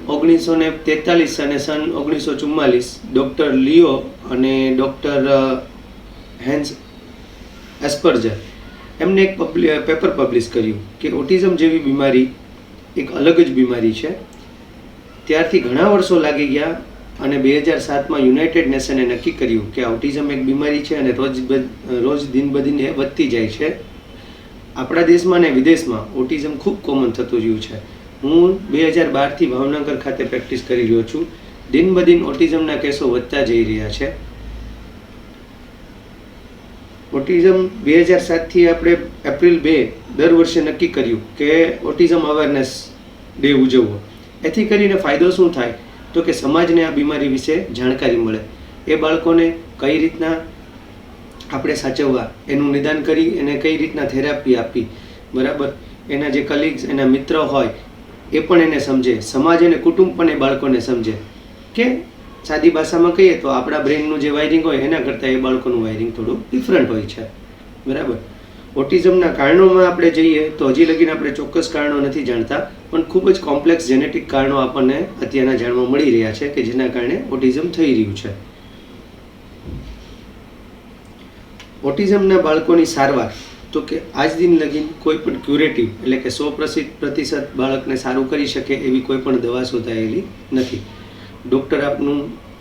Speaker 18: 1943 અને સન 1944 ડૉક્ટર લિયો અને ડૉક્ટર હેન્સ એસ્પર્જર એમને એક પેપર પબ્લિશ કર્યું કે ઓટિઝમ જેવી બીમારી એક અલગ જ બીમારી છે. ત્યારથી ઘણા વર્ષો લાગી ગયા અને 2007માં યુનાઇટેડ નેશને નક્કી કર્યું કે ઓટિઝમ એક બીમારી છે અને રોજ દિન બદિન એ વધતી જાય છે. આપણા દેશમાં અને વિદેશમાં ઓટિઝમ ખૂબ કોમન થતું રહ્યું છે. હું 2012થી ભાવનગર ખાતે પ્રેક્ટિસ કરી રહ્યો છું. દિન બદિન ઓટિઝમના કેસો વધતા જઈ રહ્યા છે. ઓટિઝમ 2007થી આપણે એપ્રિલ 2 દર વર્ષે નક્કી કર્યું કે ઓટિઝમ અવેરનેસ ડે ઉજવવો. એથી કરીને ફાયદો શું થાય તો કે સમાજને આ બીમારી વિશે જાણકારી મળે, એ બાળકોને કઈ રીતના આપણે સાચવવા, એનું નિદાન કરી એને કઈ રીતના થેરાપી આપી, બરાબર, એના જે કલીગ્સ, એના મિત્ર હોય એ પણ એને સમજે, સમાજ અને કુટુંબ પણ એ બાળકોને સમજે કે સાદી ભાષામાં કહીએ તો આપણા બ્રેનનું જે વાયરિંગ હોય એના કરતાં એ બાળકોનું વાયરિંગ થોડું ડિફરન્ટ હોય છે, બરાબર. ઓટિઝમના કારણોમાં આપણે જઈએ તો હજી લગીને આપણે ચોક્કસ કારણો નથી જાણતા, પણ ખૂબ જ કોમ્પ્લેક્સ જેનેટિક કારણો આપણને અત્યારના જાણવા મળી રહ્યા છે કે જેના કારણે ઓટિઝમ થઈ રહ્યું છે. ઓટિઝમના બાળકોની સારવાર તો કે આજ દિન લગીન કોઈ પણ ક્યુરેટિવ, એટલે કે 100% બાળકને સારું કરી શકે એવી કોઈ પણ દવા શોધાયેલી નથી. ડૉક્ટર આપનું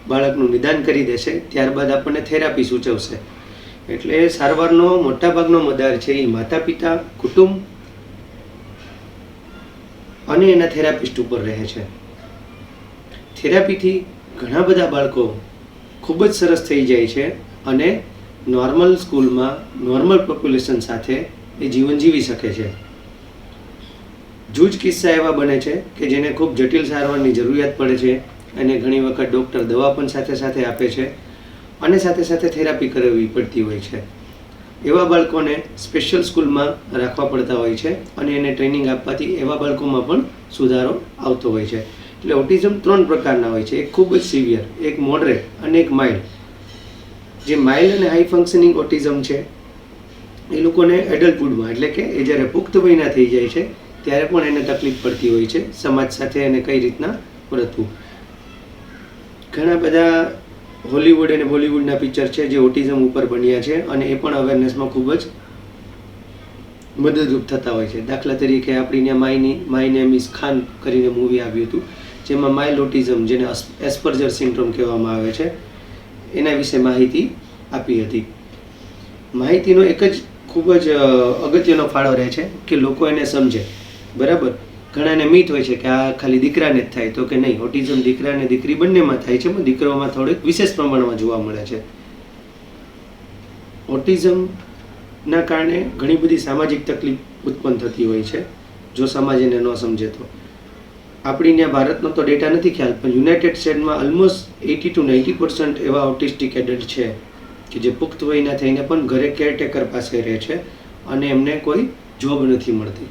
Speaker 18: બાળકનું નિદાન કરી દેશે, ત્યારબાદ આપણને થેરાપી સૂચવશે. એટલે સારવારનો મોટાભાગનો મદાર છે એ માતા પિતા, કુટુંબ અને એના થેરાપિસ્ટ ઉપર રહે છે. થેરાપીથી ઘણા બધા બાળકો ખૂબ જ સરસ થઈ જાય છે અને નોર્મલ સ્કૂલમાં નોર્મલ પોપ્યુલેશન સાથે એ જીવન જીવી શકે છે. જૂજ કિસ્સા એવા બને છે કે જેને ખૂબ જટિલ સારવારની જરૂરિયાત પડે છે અને ઘણી વખત ડૉક્ટર દવા પણ સાથે સાથે આપે છે અને સાથે સાથે થેરાપી કરાવવી પડતી હોય છે. એવા બાળકોને સ્પેશિયલ સ્કૂલમાં રાખવા પડતા હોય છે અને એને ટ્રેનિંગ આપવાથી એવા બાળકોમાં પણ સુધારો આવતો હોય છે. એટલે ઓટિઝમ 3 પ્રકારના હોય છે, એક ખૂબ જ સિવિયર, એક મોડરેટ અને એક માઇલ્ડ. જે માઇલ્ડ અને હાઈ ફંક્શનિંગ ઓટિઝમ છે એ લોકોને એડલ્ટહુડમાં, એટલે કે એ જ્યારે પુખ્ત વયના થઈ જાય છે ત્યારે પણ એને તકલીફ પડતી હોય છે સમાજ સાથે એને કઈ રીતના વર્તવું. ઘણા બધા હોલિવૂડ અને બોલિવૂડના પિક્ચર છે જે ઓટિઝમ ઉપર બન્યા છે અને એ પણ અવેરનેસમાં ખૂબ જ મદદરૂપ થતા હોય છે. દાખલા તરીકે આપણી ત્યાં માય નેમ ઇઝ ખાન કરીને મૂવી આવ્યું હતું, જેમાં માઇલ્ડ ઓટિઝમ, જેને એસ્પર્જર સિન્ડ્રોમ કહેવામાં આવે છે, એના વિશે માહિતી આપી હતી. માહિતીનો એક જ ખૂબ જ અગત્યનો ફાળો રહે છે કે લોકો એને સમજે, બરાબર. ઘણાને મીથ હોય છે કે આ ખાલી દીકરાને જ થાય, તો કે નહીં, ઓટિઝમ દીકરા અને દીકરી બંનેમાં થાય છે, પણ દીકરાઓમાં થોડીક વિશેષ પ્રમાણમાં જોવા મળે છે. ઓટિઝમના કારણે ઘણી બધી સામાજિક તકલીફ ઉત્પન્ન થતી હોય છે જો સમાજ એને ન સમજે તો. આપણી ત્યાં ભારતનો તો ડેટા નથી ખ્યાલ, પણ યુનાઇટેડ સ્ટેટમાં ઓલમોસ્ટ 80 to 90% એવા ઓટિસ્ટિક એડલ્ટ છે કે જે પુખ્ત વયના થઈને પણ ઘરે કેરટેકર પાસે રહે છે અને એમને કોઈ જોબ નથી મળતી.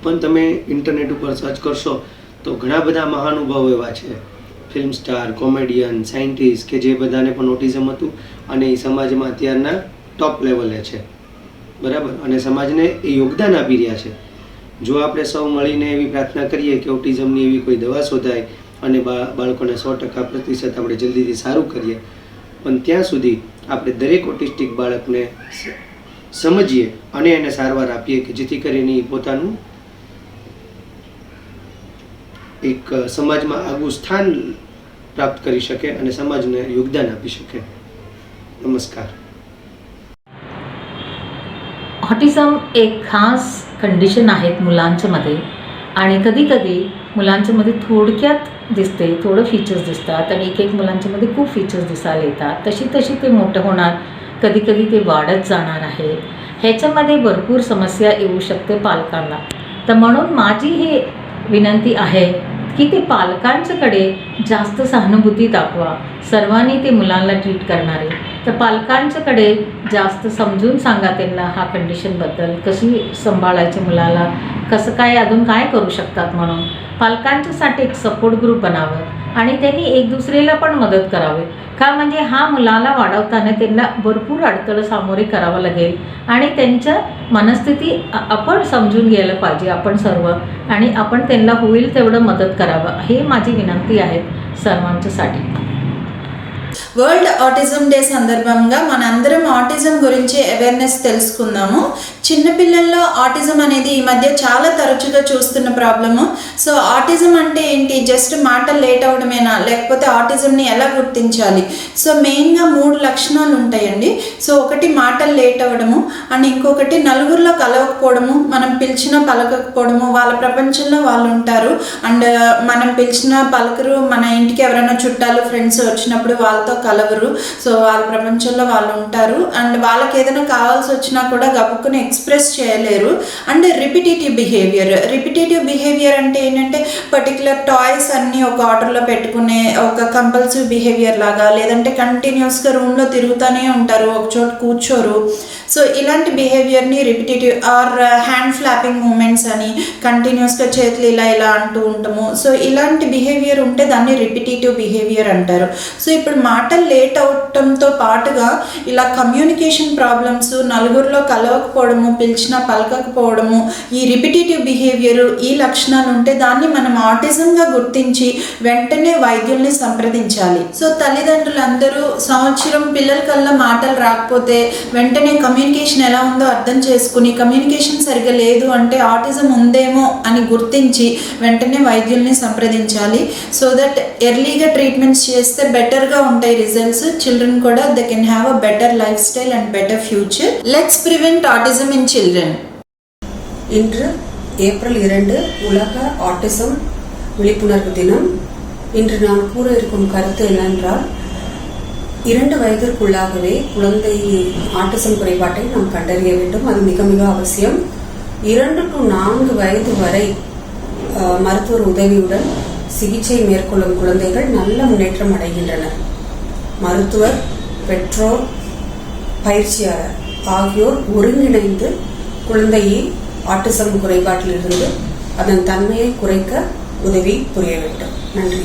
Speaker 18: પણ તમે ઇન્ટરનેટ ઉપર સર્ચ કરશો તો ઘણા બધા મહાનુભાવો એવા છે, ફિલ્મ સ્ટાર, કોમેડિયન, સાયન્ટિસ્ટ કે જે બધાને પણ ઓટિઝમ હતું અને એ સમાજમાં અત્યારના ટોપ લેવલે છે, બરાબર, અને સમાજને એ યોગદાન આપી રહ્યા છે. જો આપણે સૌ મળીને એવી પ્રાર્થના કરીએ કે ઓટિઝમની એવી કોઈ દવા શોધાય અને બાળકોને 100% આપણે જલ્દીથી સારું કરીએ, પણ ત્યાં સુધી આપણે દરેક ઓટિસ્ટિક બાળકને સમજીએ અને એને સારવાર આપીએ કે જેથી કરીને એ પોતાનું એક સમાજમાં આગવું સ્થાન પ્રાપ્ત કરી શકે અને સમાજને યોगदान આપી શકે. नमस्कार.
Speaker 19: ऑटिझम एक खास कंडिशन आहेत मुलांच्यामध्ये आणि कधी कधी मुलांच्यामध्ये थोडक्यात दिसते, थोडं फीचर्स दिसतात आणि एक मुलांच्यामध्ये खूप फीचर्स दिसायला येतात. तशी तशी ते मोठं होणार, कधी कधी ते वाढत जाणार आहे. ह्याच्यामध्ये भरपूर समस्या येऊ शकते पालकांना. तर म्हणून माझी ही विनंती आहे की ते पालकांच्याकडे जास्त सहानुभूती दाखवा. सर्वांनी ते मुलांना ट्रीट करणारे, तर पालकांच्याकडे जास्त समजून सांगा त्यांना हा कंडिशनबद्दल, कशी सांभाळायची मुलाला, कसं काय अजून काय करू शकतात म्हणून. पालकांच्यासाठी एक सपोर्ट ग्रुप बनावं आणि त्यांनी एक दुसऱ्याला पण मदत करावी. का म्हणजे हा मुलाला वाढवताना त्यांना भरपूर अडथळं सामोरे करावं लागेल आणि त्यांच्या मनस्थिती आपण समजून घ्यायला पाहिजे आपण सर्व, आणि आपण त्यांना होईल तेवढं मदत करावं, हे माझी विनंती आहे सर्वांच्यासाठी.
Speaker 20: వరల్డ్ ఆటిజం డే సందర్భంగా మనందరం ఆటిజం గురించి అవేర్నెస్ తెలుసుకుందాము. చిన్నపిల్లల్లో ఆటిజం అనేది ఈ మధ్య చాలా తరచుగా చూస్తున్న ప్రాబ్లము. సో ఆటిజం అంటే ఏంటి, జస్ట్ మాటలు లేట్ అవడమేనా, లేకపోతే ఆటిజంని ఎలా గుర్తించాలి? సో మెయిన్గా 3 లక్షణాలు ఉంటాయండి. సో ఒకటి మాటలు లేట్ అవ్వడము, అండ్ ఇంకొకటి నలుగురిలో కలవకపోవడము, మనం పిలిచినా పలకకపోవడము, వాళ్ళ ప్రపంచంలో వాళ్ళు ఉంటారు, అండ్ మనం పిలిచినా పలకరు, మన ఇంటికి ఎవరైనా చుట్టాలు ఫ్రెండ్స్ వచ్చినప్పుడు వాళ్ళతో కలవరు. సో వాళ్ళ ప్రపంచంలో వాళ్ళు ఉంటారు, అండ్ వాళ్ళకి ఏదైనా కావాల్సి వచ్చినా కూడా గబుక్కుని ఎక్స్ప్రెస్ చేయలేరు. అండ్ రిపిటేటివ్ బిహేవియర్ అంటే ఏంటంటే పర్టికులర్ టాయ్స్ అన్నీ ఒక ఆర్డర్లో పెట్టుకునే ఒక కంపల్సివ్ బిహేవియర్ లాగా, లేదంటే కంటిన్యూస్గా రూమ్లో తిరుగుతూనే ఉంటారు, ఒక చోట కూర్చోరు. సో ఇలాంటి బిహేవియర్ని repetitive or hand flapping movements అని కంటిన్యూస్గా చేతులు ఇలా ఇలా అంటూ ఉంటాము. సో ఇలాంటి బిహేవియర్ ఉంటే దాన్ని రిపిటేటివ్ బిహేవియర్ అంటారు. సో ఇప్పుడు మాటలు లేట్ అవటంతో పాటుగా ఇలా కమ్యూనికేషన్ ప్రాబ్లమ్స్, నలుగురిలో కలవకపోవడము, పిలిచినా పలకకపోవడము, ఈ రిపిటేటివ్ బిహేవియర్, ఈ లక్షణాలు ఉంటే దాన్ని మనం ఆటిజంగా గుర్తించి వెంటనే వైద్యుల్ని సంప్రదించాలి. సో తల్లిదండ్రులందరూ సంవత్సరం పిల్లలకల్లా మాటలు రాకపోతే వెంటనే కమ్యూనికేషన్ ఎలా ఉందో అర్థం చేసుకుని, కమ్యూనికేషన్ సరిగా లేదు అంటే ఆటిజం ఉందేమో అని గుర్తించి వెంటనే వైద్యుల్ని సంప్రదించాలి. సో దట్ ఎర్లీగా ట్రీట్మెంట్స్ చేస్తే బెటర్గా ఉంటాయి రిజల్ట్స్. చిల్డ్రన్ కూడా they can have a better life style and better future. Let's prevent autism in children.
Speaker 21: இன்று ஏப்ரல் 2 உலக ஆட்டிசம் விழிப்புணர்வு தினம். இன்று நான் கூற இருக்கும் கருத்து என்னென்றால், 2 வயதிற்குள்ளாகவே குழந்தை ஆட்டிசம் குறைபாட்டை நாம் கண்டறிய வேண்டும். அது மிக மிக அவசியம். 2 to 4 வயது வரை மருத்துவர் உதவியுடன் சிகிச்சை மேற்கொள்ளும் குழந்தைகள் நல்ல முன்னேற்றம் அடைகின்றனர். மருத்துவர், பெற்றோர், பயிற்சியாளர் ஆகியோர் ஒருங்கிணைந்து குழந்தையை ஆட்டிசம் குறைபாட்டிலிருந்து அதன் தன்மையை குறைக்க உதவி புரிய வேண்டும். நன்றி.